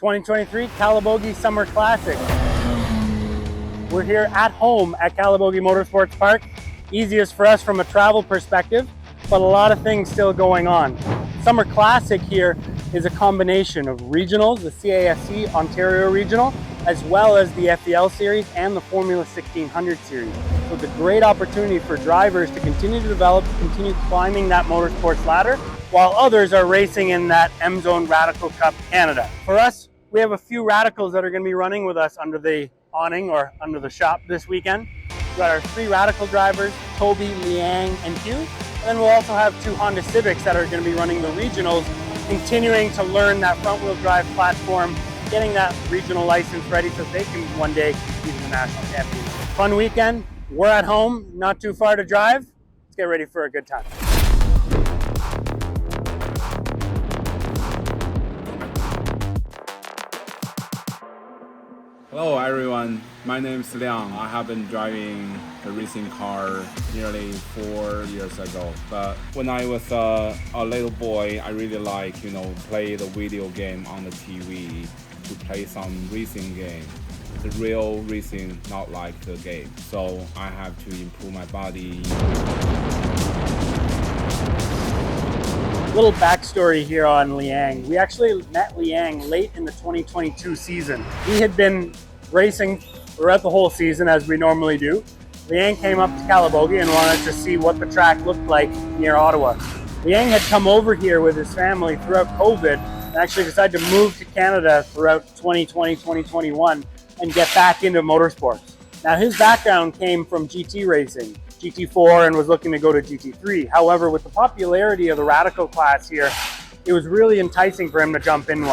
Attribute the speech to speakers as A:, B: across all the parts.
A: 2023 Calabogie Summer Classic. We're here at home at Calabogie Motorsports Park. Easiest for us from a travel perspective, but a lot of things still going on. Summer Classic here is a combination of regionals, the CASC Ontario Regional, as well as the FEL Series and the Formula 1600 Series. So it's a great opportunity for drivers to continue to develop, continue climbing that motorsports ladder, while others are racing in that M-Zone Radical Cup Canada. For us, we have a few radicals that are going to be running with us under the awning or under the shop this weekend. We've got our 3 radical drivers, Tobi, Liang, and Hugh. And then we'll also have 2 Honda Civics that are going to be running the regionals, continuing to learn that front-wheel drive platform, getting that regional license ready so they can one day compete in the national championship. Fun weekend. We're at home, not too far to drive. Let's get ready for a good time.
B: Hello everyone, my name is Liang. I have been driving a racing car nearly 4 years ago. But when I was a little boy, I really like, play the video game on the TV to play some racing game. The real racing, not like the game. So I have to improve my body.
A: Little backstory here on Liang. We actually met Liang late in the 2022 season. We had been racing throughout the whole season as we normally do. Liang came up to Calabogie and wanted to see what the track looked like near Ottawa. Liang had come over here with his family throughout COVID and actually decided to move to Canada throughout 2020, 2021 and get back into motorsports. Now his background came from GT racing, GT4, and was looking to go to GT3. However, with the popularity of the Radical class here, it was really enticing for him to jump in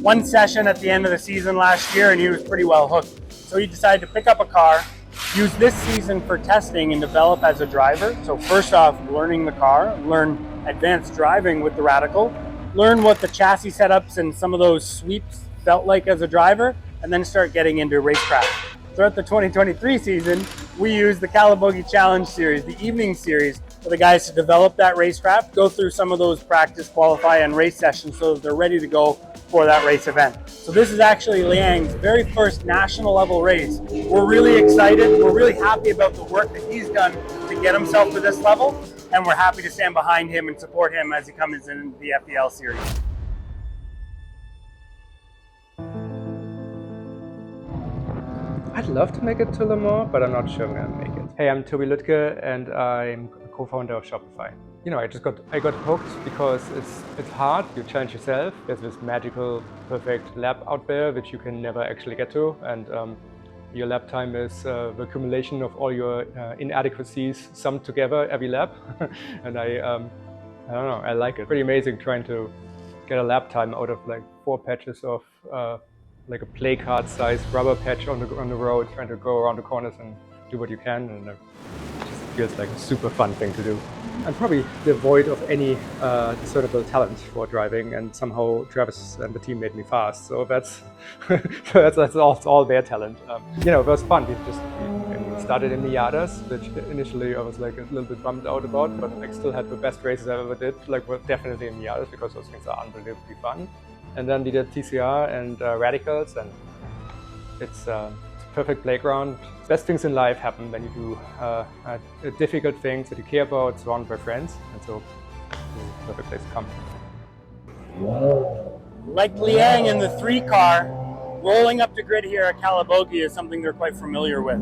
A: one session at the end of the season last year and he was pretty well hooked. So he decided to pick up a car, use this season for testing and develop as a driver. So first off, learning the car, learn advanced driving with the Radical, learn what the chassis setups and some of those sweeps felt like as a driver, and then start getting into racecraft. Throughout the 2023 season, we used the Calabogie Challenge Series, the evening series, for the guys to develop that racecraft, go through some of those practice, qualify, and race sessions so that they're ready to go for that race event. So this is actually Liang's very first national level race. We're really excited. We're really happy about the work that he's done to get himself to this level, and we're happy to stand behind him and support him as he comes in the FEL Series.
C: I'd love to make it to Le Mans, but I'm not sure I'm gonna make it. Hey, I'm Tobi Lütke and I'm a co-founder of Shopify. I got hooked because it's hard. You challenge yourself. There's this magical, perfect lap out there which you can never actually get to, and your lap time is the accumulation of all your inadequacies summed together every lap. And I don't know. I like it. Pretty amazing trying to get a lap time out of like 4 patches of like a play card sized rubber patch on the road, trying to go around the corners and do what you can, and it just feels like a super fun thing to do. I'm probably devoid of any discernible talent for driving, and somehow Travis and the team made me fast, so that's that's all their talent. It was fun. We started in Miatas, which initially I was like a little bit bummed out about, but I still had the best races I ever did. Like, we're definitely in Miatas because those things are unbelievably fun. And then we did TCR and Radicals, and it's a perfect playground. Best things in life happen when you do difficult things that you care about, surrounded by friends, and so it's a perfect place to come.
A: Like Liang in the 3 car, rolling up to grid here at Calabogie is something they're quite familiar with.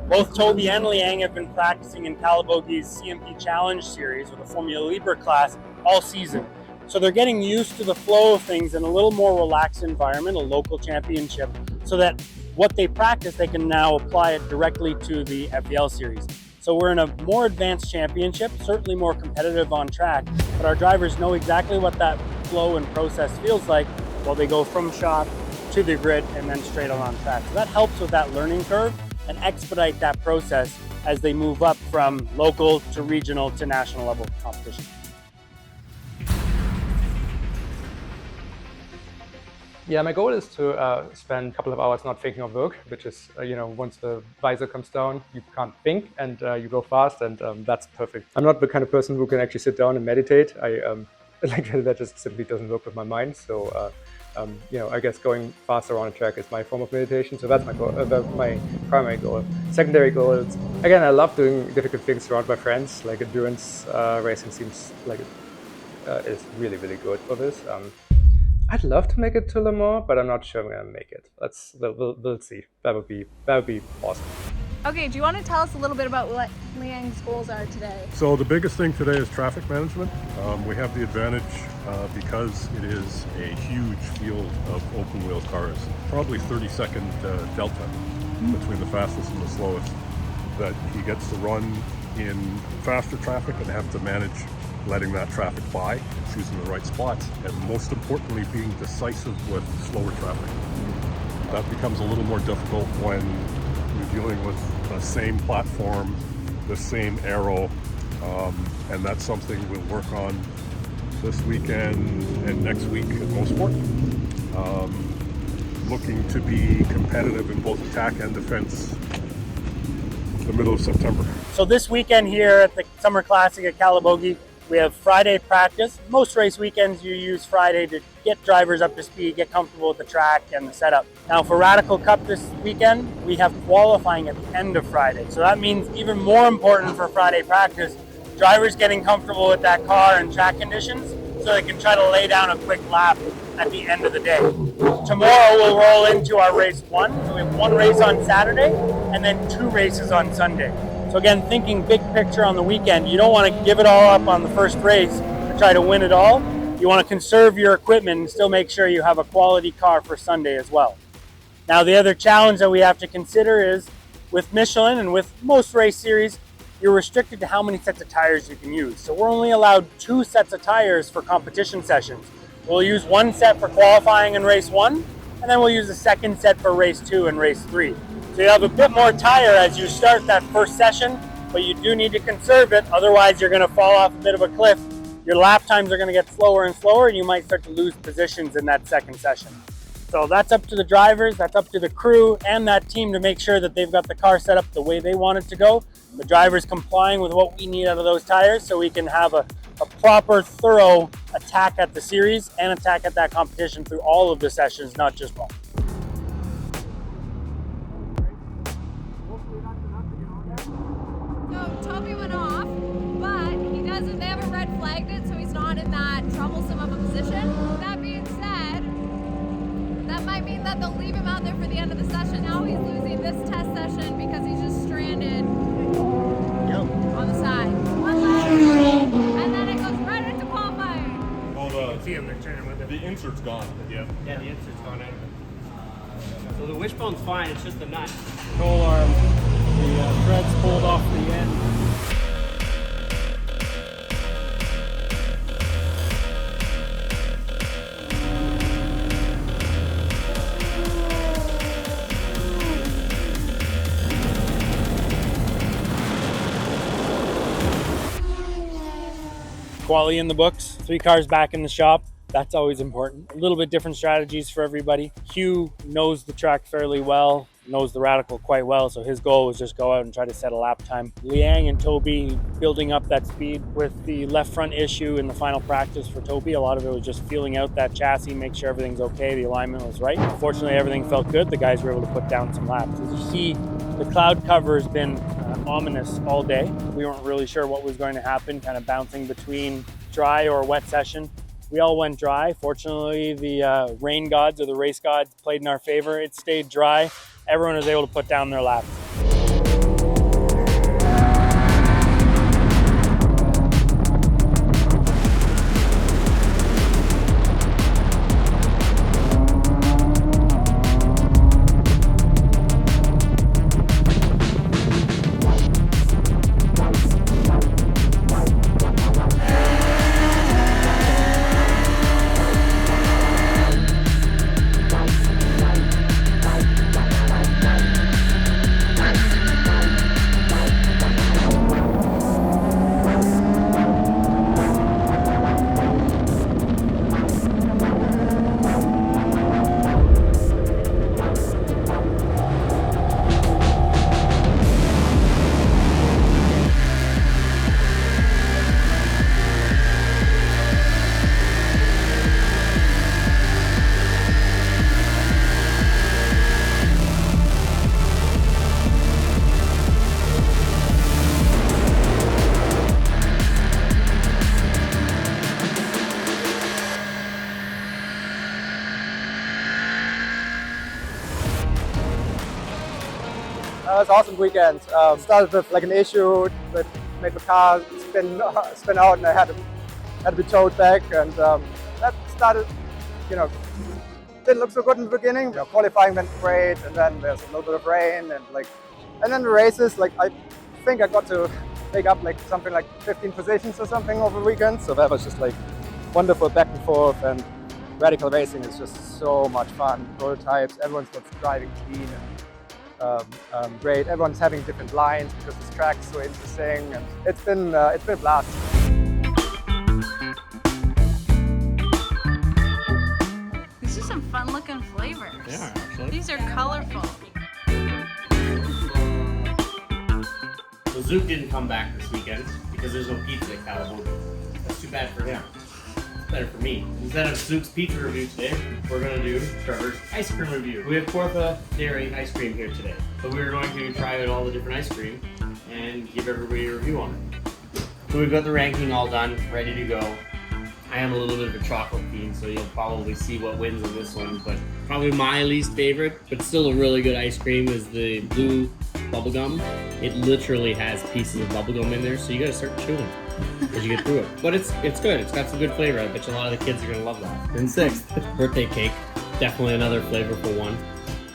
A: Both Tobi and Liang have been practicing in Calabogie's CMP Challenge Series with the Formula Libre class all season. So they're getting used to the flow of things in a little more relaxed environment, a local championship, so that what they practice, they can now apply it directly to the FEL Series. So we're in a more advanced championship, certainly more competitive on track, but our drivers know exactly what that flow and process feels like while they go from shop to the grid and then straight on track. So that helps with that learning curve and expedite that process as they move up from local to regional to national level competition.
C: Yeah, my goal is to spend a couple of hours not thinking of work, which is, once the visor comes down, you can't think and you go fast, and that's perfect. I'm not the kind of person who can actually sit down and meditate. That just simply doesn't work with my mind. So I guess going faster on a track is my form of meditation. So that's my goal, my primary goal. Secondary goal is, again, I love doing difficult things around my friends. Like endurance racing seems like it is really, really good for this. I'd love to make it to Le Mans, but I'm not sure I'm gonna make it. We'll see. That would be awesome.
D: Okay, do you want to tell us a little bit about what Liang's goals are today?
E: So the biggest thing today is traffic management. We have the advantage because it is a huge field of open wheel cars, probably 30-second delta between the fastest and the slowest, that he gets to run in faster traffic and have to manage letting that traffic by, choosing the right spots, and most importantly being decisive with slower traffic. That becomes a little more difficult when you're dealing with the same platform, the same aero, and that's something we'll work on this weekend and next week at Autosport. Looking to be competitive in both attack and defense the middle of September.
A: So this weekend here at the Summer Classic at Calabogie, we have Friday practice. Most race weekends you use Friday to get drivers up to speed, get comfortable with the track and the setup. Now for Radical Cup this weekend, we have qualifying at the end of Friday. So that means even more important for Friday practice, drivers getting comfortable with that car and track conditions so they can try to lay down a quick lap at the end of the day. Tomorrow we'll roll into our race one. So we have one race on Saturday and then 2 races on Sunday. So again, thinking big picture on the weekend, you don't want to give it all up on the first race to try to win it all. You want to conserve your equipment and still make sure you have a quality car for Sunday as well. Now the other challenge that we have to consider is with Michelin and with most race series, you're restricted to how many sets of tires you can use. So we're only allowed 2 sets of tires for competition sessions. We'll use 1 set for qualifying in race 1, and then we'll use a second set for race 2 and race 3. So you have a bit more tire as you start that first session, but you do need to conserve it, otherwise you're going to fall off a bit of a cliff. Your lap times are going to get slower and slower, and you might start to lose positions in that second session. So that's up to the drivers, that's up to the crew and that team to make sure that they've got the car set up the way they want it to go. The drivers complying with what we need out of those tires so we can have a proper, thorough attack at the series and attack at that competition through all of the sessions, not just one.
D: So Toby went off, but they haven't red flagged it, so he's not in that troublesome of a position. That being said, that might mean that they'll leave him out there for the end of the session. Now he's losing this test session because he's just stranded on the side. One lap, and then it goes right into qualifying.
E: Oh, the insert's gone.
F: Yeah, the insert's gone out. So the wishbone's fine, it's just the nut.
A: Control arm, the threads pulled off the end. Quality in the books, 3 cars back in the shop. That's always important. A little bit different strategies for everybody. Hugh knows the track fairly well, knows the Radical quite well, so his goal was just go out and try to set a lap time. Liang and Tobi building up that speed with the left front issue in the final practice for Tobi. A lot of it was just feeling out that chassis, make sure everything's okay, the alignment was right. Fortunately, everything felt good. The guys were able to put down some laps. As you see, the cloud cover has been ominous all day. We weren't really sure what was going to happen, kind of bouncing between dry or wet session. We all went dry. Fortunately, the rain gods or the race gods played in our favor. It stayed dry. Everyone was able to put down their laps.
C: was an awesome weekend. Started with like an issue that made the car spin out, and I had to be towed back, and that started, didn't look so good in the beginning. Qualifying went great, and then there's a little bit of rain, and then the races, like I think I got to take up like something like 15 positions or something over the weekend. So that was just like wonderful back and forth, and radical racing is just so much fun. Prototypes, everyone's driving clean and great. Everyone's having different lines because this track is so interesting, and it's been a blast.
G: These are some fun looking flavors.
F: They are, actually.
G: These are colorful.
F: So Zook didn't come back this weekend because there's no pizza at Calabogie. That's too bad for him. It's better for me. Instead of Zook's pizza review today, we're going to do Trevor's ice cream review. We have TWOth dairy ice cream here today. So we're going to try out all the different ice cream and give everybody a review on it. So we've got the ranking all done, ready to go. I am a little bit of a chocolate fiend, so you'll probably see what wins in this one, but probably my least favorite, but still a really good ice cream, is the blue bubblegum. It literally has pieces of bubblegum in there, so you gotta start chewing as you get through it. But it's good, it's got some good flavor. I bet you a lot of the kids are gonna love that. And sixth, birthday cake. Definitely another flavorful one.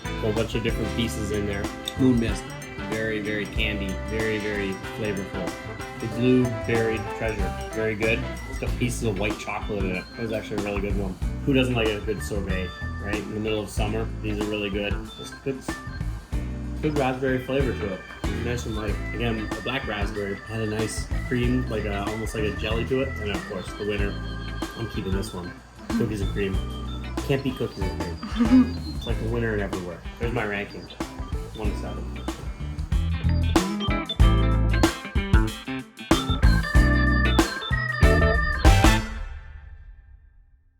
F: A whole bunch of different pieces in there. Moon mist. Very, very candy, very, very flavorful. The blueberry treasure, very good. It's got pieces of white chocolate in it. That was actually a really good one. Who doesn't like a good sorbet, right? In the middle of summer, these are really good. Just good raspberry flavor to it. Nice and light. Again, the black raspberry had a nice cream, like almost like a jelly to it. And of course, the winner, I'm keeping this one. Cookies and cream. Can't beat cookies and cream. It's like the winner in everywhere. There's my ranking. 1 to 7.